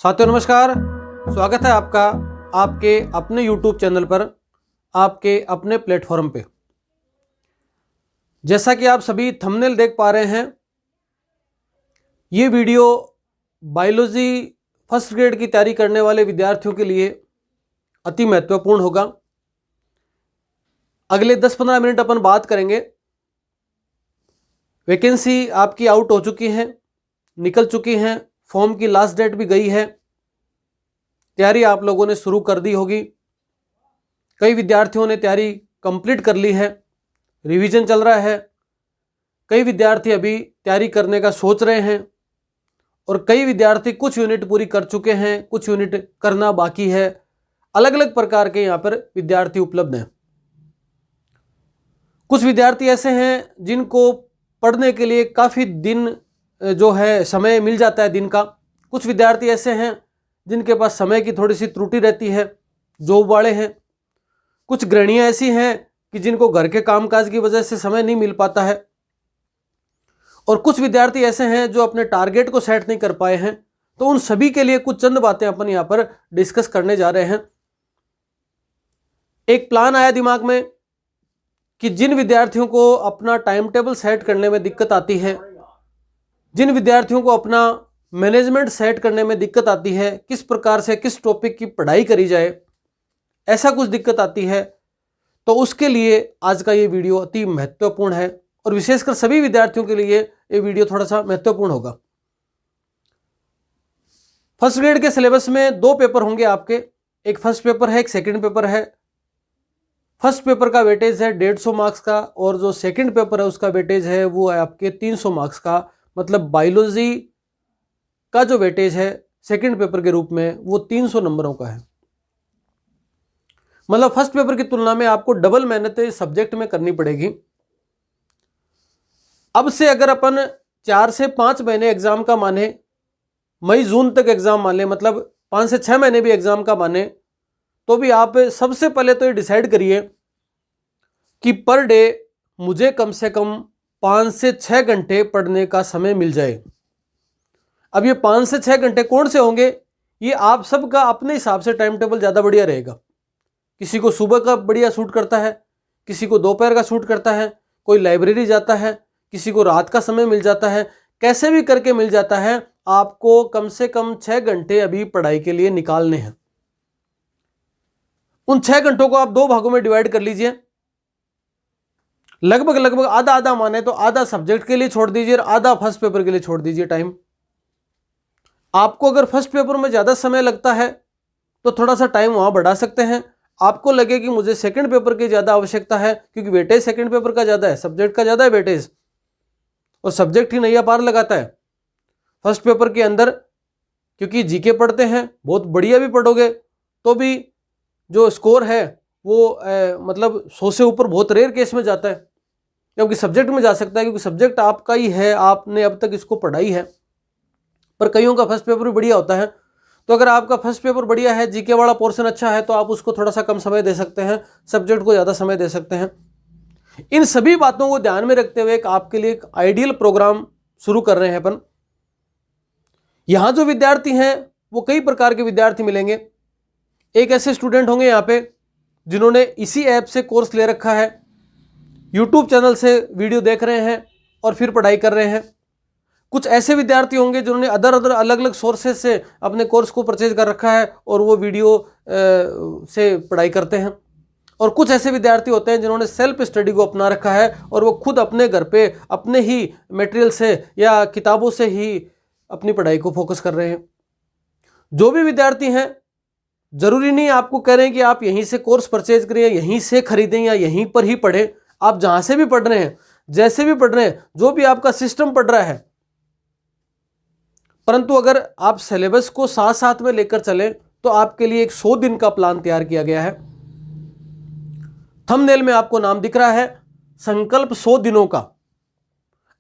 साथियों नमस्कार, स्वागत है आपका आपके अपने YouTube चैनल पर, आपके अपने प्लेटफॉर्म पे। जैसा कि आप सभी थंबनेल देख पा रहे हैं, ये वीडियो बायोलॉजी फर्स्ट ग्रेड की तैयारी करने वाले विद्यार्थियों के लिए अति महत्वपूर्ण होगा। अगले 10-15 मिनट अपन बात करेंगे। वैकेंसी आपकी आउट हो चुकी है, निकल चुकी हैं, फॉर्म की लास्ट डेट भी गई है, तैयारी आप लोगों ने शुरू कर दी होगी। कई विद्यार्थियों ने तैयारी कंप्लीट कर ली है, रिवीजन चल रहा है। कई विद्यार्थी अभी तैयारी करने का सोच रहे हैं और कई विद्यार्थी कुछ यूनिट पूरी कर चुके हैं, कुछ यूनिट करना बाकी है। अलग अलग प्रकार के यहाँ पर विद्यार्थी उपलब्ध हैं। कुछ विद्यार्थी ऐसे हैं जिनको पढ़ने के लिए काफ़ी दिन जो है समय मिल जाता है दिन का। कुछ विद्यार्थी ऐसे हैं जिनके पास समय की थोड़ी सी त्रुटि रहती है, जॉब वाले हैं। कुछ गृहिणियाँ ऐसी हैं कि जिनको घर के कामकाज की वजह से समय नहीं मिल पाता है। और कुछ विद्यार्थी ऐसे हैं जो अपने टारगेट को सेट नहीं कर पाए हैं। तो उन सभी के लिए कुछ चंद बातें अपन यहाँ पर डिस्कस करने जा रहे हैं। एक प्लान आया दिमाग में कि जिन विद्यार्थियों को अपना टाइम टेबल सेट करने में दिक्कत आती है, जिन विद्यार्थियों को अपना मैनेजमेंट सेट करने में दिक्कत आती है, किस प्रकार से किस टॉपिक की पढ़ाई करी जाए, ऐसा कुछ दिक्कत आती है, तो उसके लिए आज का ये वीडियो अति महत्वपूर्ण है। और विशेषकर सभी विद्यार्थियों के लिए ये वीडियो थोड़ा सा महत्वपूर्ण होगा। फर्स्ट ग्रेड के सिलेबस में 2 पेपर होंगे आपके, एक फर्स्ट पेपर है, एक सेकंड पेपर है। फर्स्ट पेपर का वेटेज है 150 मार्क्स का और जो सेकंड पेपर है उसका वेटेज है वो है आपके 300 मार्क्स का। मतलब बायोलॉजी का जो वेटेज है सेकंड पेपर के रूप में वो 300 नंबरों का है। मतलब फर्स्ट पेपर की तुलना में आपको डबल मेहनत इस सब्जेक्ट में करनी पड़ेगी। अब से अगर अपन 4 से 5 महीने एग्जाम का माने, मई जून तक एग्जाम मान ले, मतलब 5 से 6 महीने भी एग्जाम का माने, तो भी आप सबसे पहले तो ये डिसाइड करिए कि पर डे मुझे कम से कम 5 से 6 घंटे पढ़ने का समय मिल जाए। अब ये 5 से 6 घंटे कौन से होंगे, ये आप सबका अपने हिसाब से टाइम टेबल ज़्यादा बढ़िया रहेगा। किसी को सुबह का बढ़िया सूट करता है, किसी को दोपहर का सूट करता है, कोई लाइब्रेरी जाता है, किसी को रात का समय मिल जाता है। कैसे भी करके मिल जाता है, आपको कम से कम 6 घंटे अभी पढ़ाई के लिए निकालने हैं। उन 6 घंटों को आप 2 भागों में डिवाइड कर लीजिए। लगभग आधा आधा माने तो आधा सब्जेक्ट के लिए छोड़ दीजिए और आधा फर्स्ट पेपर के लिए छोड़ दीजिए टाइम। आपको अगर फर्स्ट पेपर में ज़्यादा समय लगता है तो थोड़ा सा टाइम वहाँ बढ़ा सकते हैं। आपको लगे कि मुझे सेकंड पेपर की ज़्यादा आवश्यकता है क्योंकि वेटेज सेकंड पेपर का ज़्यादा है, सब्जेक्ट का ज़्यादा है वेटेज, और सब्जेक्ट ही नैया पार लगाता है। फर्स्ट पेपर के अंदर क्योंकि जीके पढ़ते हैं, बहुत बढ़िया भी पढ़ोगे तो भी जो स्कोर है वो मतलब 100 से ऊपर बहुत रेयर केस में जाता है, क्योंकि सब्जेक्ट में जा सकता है क्योंकि सब्जेक्ट आपका ही है, आपने अब तक इसको पढ़ाई है। पर कईयों का फर्स्ट पेपर भी बढ़िया होता है। तो अगर आपका फर्स्ट पेपर बढ़िया है, जीके वाला पोर्शन अच्छा है, तो आप उसको थोड़ा सा कम समय दे सकते हैं, सब्जेक्ट को ज़्यादा समय दे सकते हैं। इन सभी बातों को ध्यान में रखते हुए आपके लिए एक आइडियल प्रोग्राम शुरू कर रहे हैं अपन। यहाँ जो विद्यार्थी हैं वो कई प्रकार के विद्यार्थी मिलेंगे। एक ऐसे स्टूडेंट होंगे यहाँ पे जिन्होंने इसी ऐप से कोर्स ले रखा है, यूट्यूब चैनल से वीडियो देख रहे हैं और फिर पढ़ाई कर रहे हैं। कुछ ऐसे विद्यार्थी होंगे जिन्होंने अलग अलग सोर्सेज से अपने कोर्स को परचेज कर रखा है और वो वीडियो से पढ़ाई करते हैं। और कुछ ऐसे विद्यार्थी होते हैं जिन्होंने सेल्फ स्टडी को अपना रखा है और वो खुद अपने घर पे अपने ही मटेरियल से या किताबों से ही अपनी पढ़ाई को फोकस कर रहे हैं। जो भी विद्यार्थी हैं, ज़रूरी नहीं आपको कह रहे हैं कि आप यहीं से कोर्स परचेज करें, यहीं से खरीदें या यहीं पर ही पढ़ें। आप जहाँ से भी पढ़ रहे हैं, जैसे भी पढ़ रहे हैं, जो भी आपका सिस्टम पढ़ रहा है, परंतु अगर आप सिलेबस को साथ साथ में लेकर चलें तो आपके लिए एक 100 दिन का प्लान तैयार किया गया है। थंबनेल में आपको नाम दिख रहा है, संकल्प 100 दिनों का।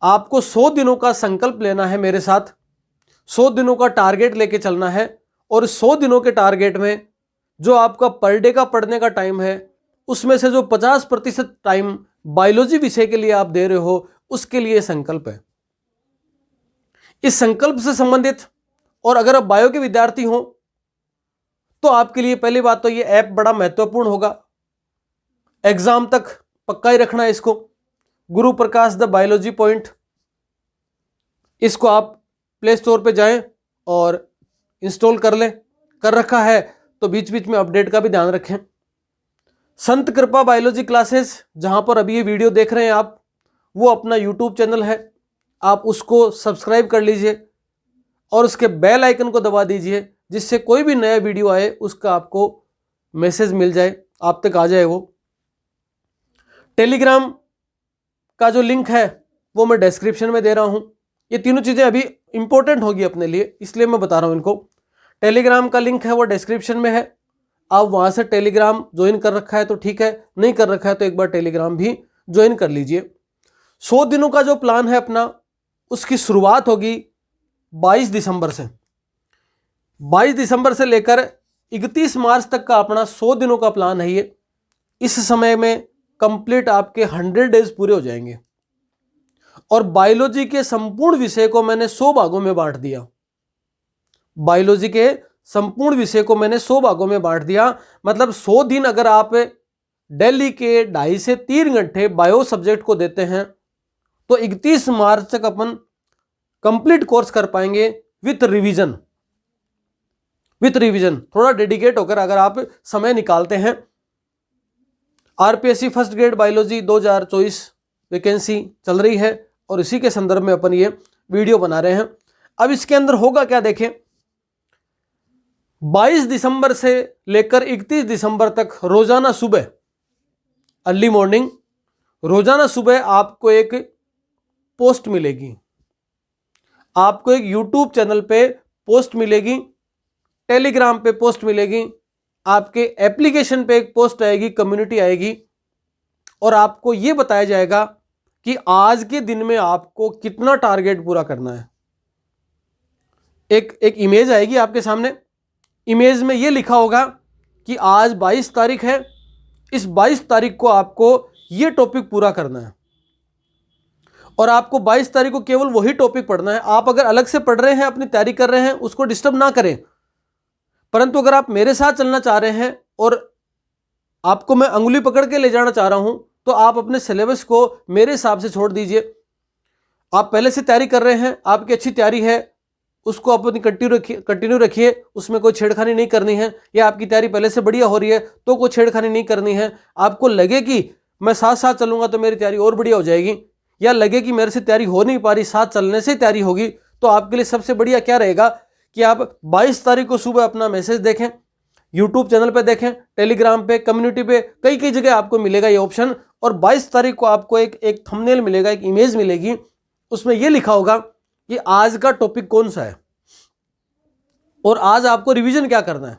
आपको 100 दिनों का संकल्प लेना है मेरे साथ, 100 दिनों का टारगेट लेके चलना है। और 100 दिनों के टारगेट में जो आपका पर डे का पढ़ने का टाइम है, उसमें से जो 50% टाइम बायोलॉजी विषय के लिए आप दे रहे हो, उसके लिए संकल्प है। इस संकल्प से संबंधित और अगर आप बायो के विद्यार्थी हो तो आपके लिए पहली बात तो ये ऐप बड़ा महत्वपूर्ण होगा, एग्जाम तक पक्का ही रखना है इसको। गुरु प्रकाश द बायोलॉजी पॉइंट, इसको आप प्ले स्टोर पे जाएं और इंस्टॉल कर लें, कर रखा है तो बीच बीच में अपडेट का भी ध्यान रखें। संत कृपा बायोलॉजी क्लासेस, जहां पर अभी ये वीडियो देख रहे हैं आप, वो अपना यूट्यूब चैनल है, आप उसको सब्सक्राइब कर लीजिए और उसके बेल आइकन को दबा दीजिए, जिससे कोई भी नया वीडियो आए उसका आपको मैसेज मिल जाए, आप तक आ जाए वो। टेलीग्राम का जो लिंक है वो मैं डिस्क्रिप्शन में दे रहा हूं। ये तीनों चीज़ें अभी इंपॉर्टेंट होगी अपने लिए, इसलिए मैं बता रहा हूं इनको। टेलीग्राम का लिंक है वो डिस्क्रिप्शन में है, आप वहां से टेलीग्राम ज्वाइन कर रखा है तो ठीक है, नहीं कर रखा है तो एक बार टेलीग्राम भी ज्वाइन कर लीजिए। 100 दिनों का जो प्लान है अपना, उसकी शुरुआत होगी 22 दिसंबर से। 22 दिसंबर से लेकर 31 मार्च तक का अपना 100 दिनों का प्लान है ये। इस समय में कंप्लीट आपके 100 डेज पूरे हो जाएंगे और बायोलॉजी के संपूर्ण विषय को मैंने 100 भागों में बांट दिया। बायोलॉजी के संपूर्ण विषय को मैंने 100 भागों में बांट दिया, मतलब 100 दिन अगर आप डेली के 2.5 से 3 घंटे बायो सब्जेक्ट को देते हैं तो 31 मार्च तक अपन कंप्लीट कोर्स कर पाएंगे विथ रिवीजन। विथ रिवीजन थोड़ा डेडिकेट होकर अगर आप समय निकालते हैं। RPSC first grade biology 2024 vacancy चल रही है और इसी के संदर्भ में अपन ये वीडियो बना रहे हैं। अब इसके अंदर होगा क्या देखें, 22 दिसंबर से लेकर 31 दिसंबर तक रोजाना सुबह अर्ली मॉर्निंग, रोजाना सुबह आपको एक पोस्ट मिलेगी, आपको एक यूट्यूब चैनल पे पोस्ट मिलेगी, टेलीग्राम पे पोस्ट मिलेगी, आपके एप्लीकेशन पे एक पोस्ट आएगी, कम्युनिटी आएगी और आपको यह बताया जाएगा कि आज के दिन में आपको कितना टारगेट पूरा करना है। एक इमेज आएगी आपके सामने, इमेज में यह लिखा होगा कि आज 22 तारीख है, इस 22 तारीख को आपको यह टॉपिक पूरा करना है और आपको 22 तारीख को केवल वही टॉपिक पढ़ना है। आप अगर अलग से पढ़ रहे हैं, अपनी तैयारी कर रहे हैं, उसको डिस्टर्ब ना करें, परंतु अगर आप मेरे साथ चलना चाह रहे हैं और आपको मैं अंगुली पकड़ के ले जाना चाह रहा हूं तो आप अपने सिलेबस को मेरे हिसाब से छोड़ दीजिए। आप पहले से तैयारी कर रहे हैं, आपकी अच्छी तैयारी है, उसको अपनी कंटिन्यू रखिए, उसमें कोई छेड़खानी नहीं करनी है। या आपकी तैयारी पहले से बढ़िया हो रही है तो कोई छेड़खानी नहीं करनी है। आपको लगे कि मैं साथ साथ चलूंगा तो मेरी तैयारी और बढ़िया हो जाएगी, या लगे कि मेरे से तैयारी हो नहीं पा रही, साथ चलने से तैयारी होगी, तो आपके लिए सबसे बढ़िया क्या रहेगा कि आप 22 तारीख को सुबह अपना मैसेज देखें, यूट्यूब चैनल पे देखें, टेलीग्राम पे, कम्युनिटी पे, कई कई जगह आपको मिलेगा ये ऑप्शन। और 22 तारीख को आपको एक थंबनेल मिलेगा, एक इमेज मिलेगी, उसमें यह लिखा होगा कि आज का टॉपिक कौन सा है और आज आपको रिवीजन क्या करना है।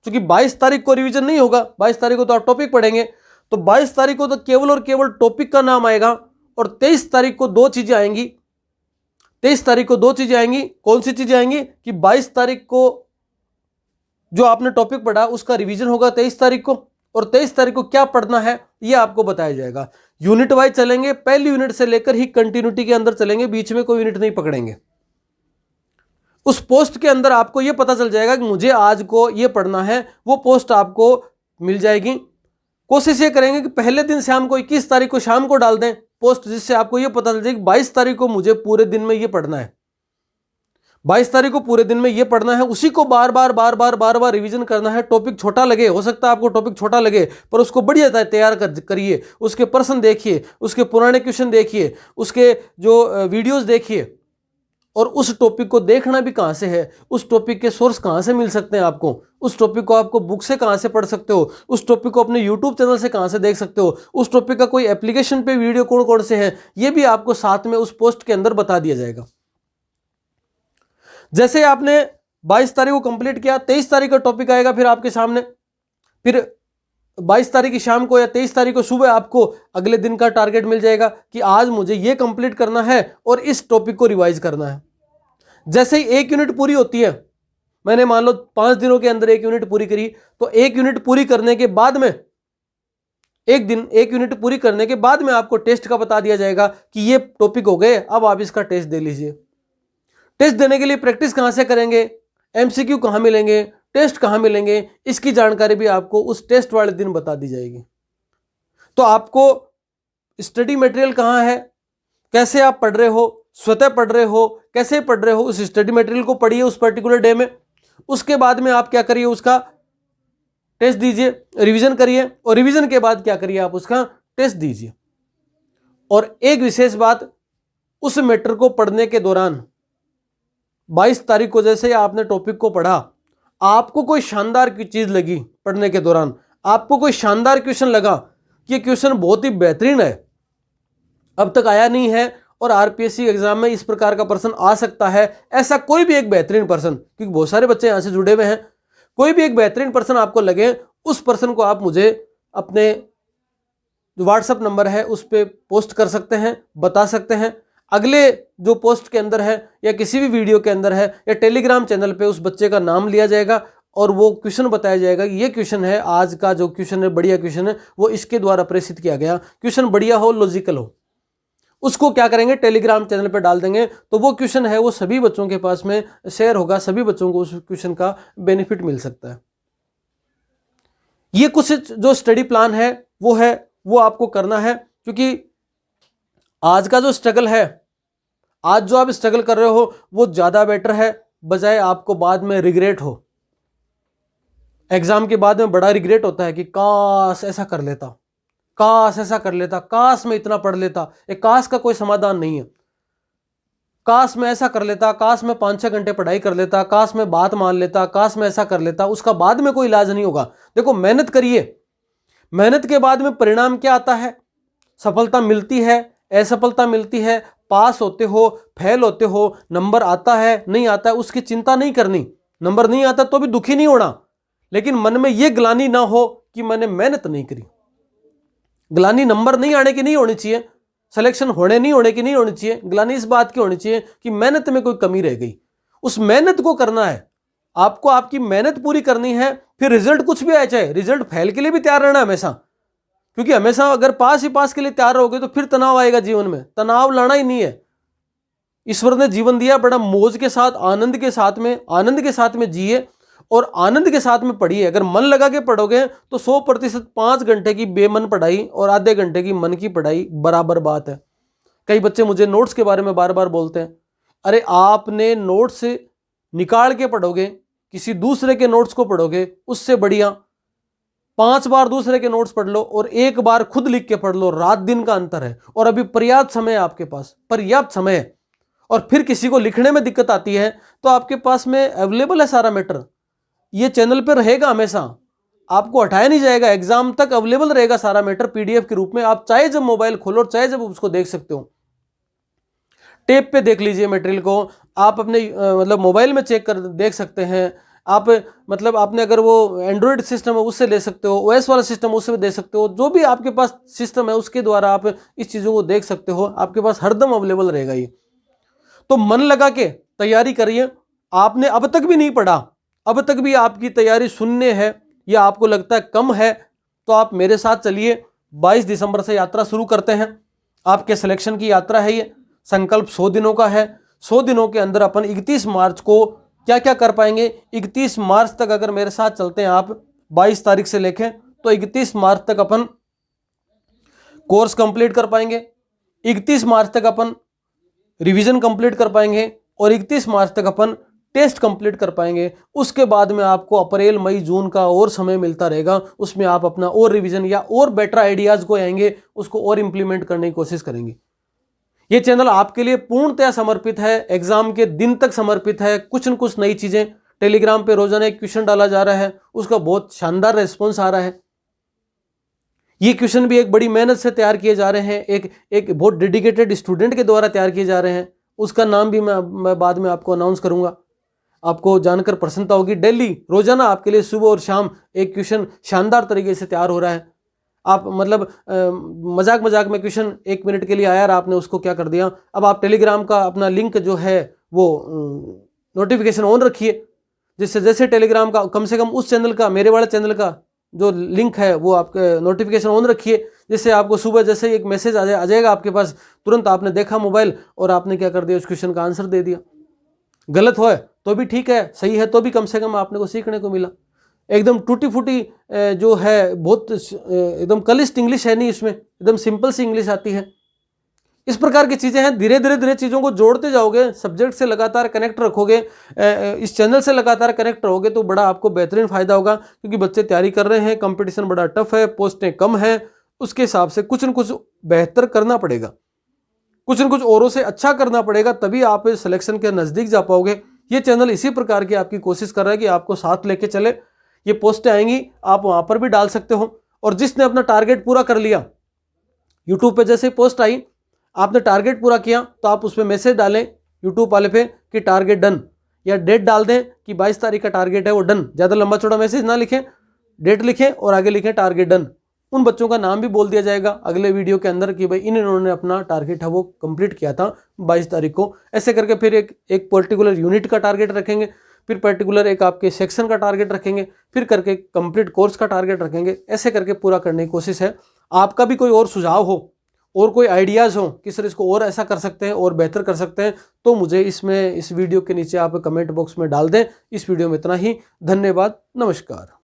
क्योंकि 22 तारीख को रिवीजन नहीं होगा, 22 तारीख को तो आप टॉपिक पढ़ेंगे, तो 22 तारीख को तो केवल और केवल टॉपिक का नाम आएगा। और 23 तारीख को दो चीजें आएंगी, 23 तारीख को दो चीजें आएंगी। कौन सी चीजें आएंगी कि 22 तारीख को जो आपने टॉपिक पढ़ा उसका रिवीजन होगा 23 तारीख को, और 23 तारीख को क्या पढ़ना है यह आपको बताया जाएगा। यूनिट वाइज चलेंगे, पहली यूनिट से लेकर ही कंटिन्यूटी के अंदर चलेंगे, बीच में कोई यूनिट नहीं पकड़ेंगे। उस पोस्ट के अंदर आपको यह पता चल जाएगा कि मुझे आज को यह पढ़ना है, वो पोस्ट आपको मिल जाएगी। कोशिश ये करेंगे कि पहले दिन शाम को 21 तारीख को शाम को डाल दें पोस्ट, जिससे आपको यह पता चल जाए कि 22 तारीख को मुझे पूरे दिन में यह पढ़ना है, 22 तारीख को पूरे दिन में यह पढ़ना है। उसी को बार बार रिवीजन करना है। टॉपिक छोटा लगे, हो सकता है आपको टॉपिक छोटा लगे, पर उसको बढ़िया तैयार करिए, उसके प्रश्न देखिए, उसके पुराने क्वेश्चन देखिए, उसके जो वीडियोस देखिए, और उस टॉपिक को देखना भी कहां से है, उस टॉपिक के सोर्स कहां से मिल सकते हैं आपको, उस टॉपिक को आपको बुक से कहां से पढ़ सकते हो, उस टॉपिक को अपने यूट्यूब चैनल से कहां से देख सकते हो, उस टॉपिक का कोई एप्लीकेशन पे वीडियो कौन कौन से हैं, ये भी आपको साथ में उस पोस्ट के अंदर बता दिया जाएगा। जैसे आपने 22 तारीख को कंप्लीट किया, 23 तारीख का टॉपिक आएगा फिर आपके सामने, फिर 22 तारीख की शाम को या 23 तारीख को सुबह आपको अगले दिन का टारगेट मिल जाएगा कि आज मुझे ये कंप्लीट करना है और इस टॉपिक को रिवाइज करना है। जैसे ही एक यूनिट पूरी होती है, मैंने मान लो 5 दिनों के अंदर एक यूनिट पूरी करी, तो एक यूनिट पूरी करने के बाद में एक यूनिट पूरी करने के बाद में आपको टेस्ट का बता दिया जाएगा कि ये टॉपिक हो गए, अब आप इसका टेस्ट दे लीजिए। टेस्ट देने के लिए प्रैक्टिस कहां से करेंगे, एमसीक्यू कहाँ मिलेंगे, टेस्ट कहाँ मिलेंगे, इसकी जानकारी भी आपको उस टेस्ट वाले दिन बता दी जाएगी। तो आपको स्टडी मटेरियल कहाँ है, कैसे आप पढ़ रहे हो, स्वतः पढ़ रहे हो, कैसे पढ़ रहे हो, उस स्टडी मटेरियल को पढ़िए उस पर्टिकुलर डे में। उसके बाद में आप क्या करिए, उसका टेस्ट दीजिए, रिवीजन करिए, और रिवीजन के बाद क्या करिए, आप उसका टेस्ट दीजिए। और एक विशेष बात, उस मैटर को पढ़ने के दौरान 22 तारीख को जैसे आपने टॉपिक को पढ़ा, आपको कोई शानदार की चीज लगी पढ़ने के दौरान, आपको कोई शानदार क्वेश्चन लगा कि ये क्वेश्चन बहुत ही बेहतरीन है, अब तक आया नहीं है और आरपीएससी एग्जाम में इस प्रकार का प्रश्न आ सकता है, ऐसा कोई भी एक बेहतरीन पर्सन, क्योंकि बहुत सारे बच्चे यहां से जुड़े हुए हैं, कोई भी एक बेहतरीन पर्सन आपको लगे, उस पर्सन को आप मुझे अपने जो व्हाट्सएप नंबर है उस पर पोस्ट कर सकते हैं, बता सकते हैं। अगले जो पोस्ट के अंदर है या किसी भी वीडियो के अंदर है या टेलीग्राम चैनल पे उस बच्चे का नाम लिया जाएगा और वो क्वेश्चन बताया जाएगा कि ये क्वेश्चन है, आज का जो क्वेश्चन है बढ़िया क्वेश्चन है, वो इसके द्वारा प्रेषित किया गया। क्वेश्चन बढ़िया हो, लॉजिकल हो, उसको क्या करेंगे, टेलीग्राम चैनल पर डाल देंगे, तो वो क्वेश्चन है वो सभी बच्चों के पास में शेयर होगा, सभी बच्चों को उस क्वेश्चन का बेनिफिट मिल सकता है। ये कुछ जो स्टडी प्लान है वो आपको करना है, क्योंकि आज का जो स्ट्रगल है, आज जो आप स्ट्रगल कर रहे हो वो ज्यादा बेटर है, बजाय आपको बाद में रिग्रेट हो। एग्जाम के बाद में बड़ा रिग्रेट होता है कि काश ऐसा कर लेता, काश ऐसा कर लेता, काश मैं इतना पढ़ लेता। एक काश का कोई समाधान नहीं है। काश मैं ऐसा कर लेता, काश मैं 5-6 घंटे पढ़ाई कर लेता, काश मैं बात मान लेता, काश मैं ऐसा कर लेता, उसका बाद में कोई इलाज नहीं होगा। देखो, मेहनत करिए, मेहनत के बाद में परिणाम क्या आता है, सफलता मिलती है, असफलता मिलती है, पास होते हो, फेल होते हो, नंबर आता है नहीं आता है, उसकी चिंता नहीं करनी। नंबर नहीं आता तो भी दुखी नहीं होना, लेकिन मन में यह ग्लानि ना हो कि मैंने मेहनत नहीं करी। ग्लानि नंबर नहीं आने की नहीं होनी चाहिए, सिलेक्शन होने नहीं होने की नहीं होनी चाहिए, ग्लानि इस बात की होनी चाहिए कि मेहनत में कोई कमी रह गई। उस मेहनत को करना है आपको, आपकी मेहनत पूरी करनी है, फिर रिजल्ट कुछ भी आए, चाहे रिजल्ट फेल के लिए भी तैयार रहना हमेशा, क्योंकि हमेशा अगर पास ही पास के लिए तैयार रहोगे तो फिर तनाव आएगा जीवन में। तनाव लाना ही नहीं है। ईश्वर ने जीवन दिया बड़ा मौज के साथ, आनंद के साथ में जिए और आनंद के साथ में पढ़िए। अगर मन लगा के पढ़ोगे तो 100% 5 घंटे की बेमन पढ़ाई और आधे घंटे की मन की पढ़ाई बराबर बात है। कई बच्चे मुझे नोट्स के बारे में बार बार बोलते हैं, अरे आपने नोट्स निकाल के पढ़ोगे, किसी दूसरे के नोट्स को पढ़ोगे, उससे बढ़िया 5 बार दूसरे के नोट्स पढ़ लो और 1 बार खुद लिख के पढ़ लो। रात दिन का अंतर है और अभी पर्याप्त समय है आपके पास, पर्याप्त समय है। और फिर किसी को लिखने में दिक्कत आती है तो आपके पास में अवेलेबल है सारा मैटर, ये चैनल पर रहेगा, हमेशा आपको हटाया नहीं जाएगा, एग्जाम तक अवेलेबल रहेगा सारा मैटर पीडीएफ के रूप में। आप चाहे जब मोबाइल खोलो, चाहे जब उसको देख सकते हो, टेप पे देख लीजिए मटेरियल को, आप अपने मतलब मोबाइल में चेक कर देख सकते हैं आप, मतलब आपने अगर वो एंड्रॉयड सिस्टम है उससे ले सकते हो, ओएस वाला सिस्टम उससे दे सकते हो, जो भी आपके पास सिस्टम है उसके द्वारा आप इस चीज़ों को देख सकते हो, आपके पास हरदम अवेलेबल रहेगा ये। तो मन लगा के तैयारी करिए। आपने अब तक भी नहीं पढ़ा, अब तक भी आपकी तैयारी शून्य है या आपको लगता है कम है, तो आप मेरे साथ चलिए। 22 दिसंबर से यात्रा शुरू करते हैं, आपके सिलेक्शन की यात्रा है ये। संकल्प 100 दिनों का है। 100 दिनों के अंदर अपन 31 मार्च को क्या क्या कर पाएंगे, 31 मार्च तक अगर मेरे साथ चलते हैं आप, 22 तारीख से लेके तो 31 मार्च तक अपन कोर्स कंप्लीट कर पाएंगे, 31 मार्च तक अपन रिवीजन कंप्लीट कर पाएंगे और 31 मार्च तक अपन टेस्ट कंप्लीट कर पाएंगे। उसके बाद में आपको अप्रैल मई जून का और समय मिलता रहेगा, उसमें आप अपना और रिवीजन या और बेटर आइडियाज को आएंगे उसको और इंप्लीमेंट करने की कोशिश करेंगे। ये चैनल आपके लिए पूर्णतया समर्पित है, एग्जाम के दिन तक समर्पित है। कुछ न कुछ नई चीजें, टेलीग्राम पे रोजाना एक क्वेश्चन डाला जा रहा है, उसका बहुत शानदार रिस्पॉन्स आ रहा है। ये क्वेश्चन भी एक बड़ी मेहनत से तैयार किए जा रहे हैं, एक बहुत डेडिकेटेड स्टूडेंट के द्वारा तैयार किए जा रहे हैं। उसका नाम भी मैं बाद में आपको अनाउंस करूंगा, आपको जानकर प्रसन्नता होगी। डेली रोजाना आपके लिए सुबह और शाम एक क्वेश्चन शानदार तरीके से तैयार हो रहा है। आप मतलब मजाक में क्वेश्चन 1 मिनट के लिए आया और आपने उसको क्या कर दिया, अब आप टेलीग्राम का अपना लिंक जो है वो नोटिफिकेशन ऑन रखिए, जिससे जैसे टेलीग्राम का कम से कम उस चैनल का, मेरे वाले चैनल का जो लिंक है वो आपके नोटिफिकेशन ऑन रखिए, जिससे आपको सुबह जैसे ही एक मैसेज आ जाएगा आपके पास, तुरंत आपने देखा मोबाइल और आपने क्या कर दिया, उस क्वेश्चन का आंसर दे दिया। गलत हो तो भी ठीक है, सही है, तो भी कम से कम आपने को सीखने को मिला। एकदम टूटी फूटी जो है, बहुत एकदम कलिष्ठ इंग्लिश है नहीं इसमें, एकदम सिंपल सी इंग्लिश आती है। इस प्रकार की चीज़ें हैं। धीरे धीरे चीज़ों को जोड़ते जाओगे, सब्जेक्ट से लगातार कनेक्ट रखोगे, इस चैनल से लगातार कनेक्ट रहोगे तो बड़ा आपको बेहतरीन फायदा होगा। क्योंकि बच्चे तैयारी कर रहे हैं, कंपटीशन बड़ा टफ है, पोस्टें कम है, उसके हिसाब से कुछ न कुछ बेहतर करना पड़ेगा, कुछ न कुछ औरों से अच्छा करना पड़ेगा, तभी आप सिलेक्शन के नज़दीक जा पाओगे। ये चैनल इसी प्रकार की आपकी कोशिश कर रहा है कि आपको साथ लेके चले। ये पोस्टें आएंगी, आप वहाँ पर भी डाल सकते हो। और जिसने अपना टारगेट पूरा कर लिया, यूट्यूब पे जैसे पोस्ट आई, आपने टारगेट पूरा किया, तो आप उस पर मैसेज डालें यूट्यूब वाले पे कि टारगेट डन, या डेट डाल दें कि 22 तारीख का टारगेट है, वो डन। ज़्यादा लंबा चौड़ा मैसेज ना लिखें, डेट लिखें और आगे लिखें टारगेट डन। उन बच्चों का नाम भी बोल दिया जाएगा अगले वीडियो के अंदर कि भाई इन्होंने अपना टारगेट है वो कंप्लीट किया था 22 तारीख को। ऐसे करके फिर एक पर्टिकुलर यूनिट का टारगेट रखेंगे, फिर पर्टिकुलर एक आपके सेक्शन का टारगेट रखेंगे, फिर करके कंप्लीट कोर्स का टारगेट रखेंगे। ऐसे करके पूरा करने की कोशिश है। आपका भी कोई और सुझाव हो और कोई आइडियाज़ हो कि सर इसको और ऐसा कर सकते हैं और बेहतर कर सकते हैं, तो मुझे इस वीडियो के नीचे आप कमेंट बॉक्स में डाल दें। इस वीडियो में इतना ही। धन्यवाद, नमस्कार।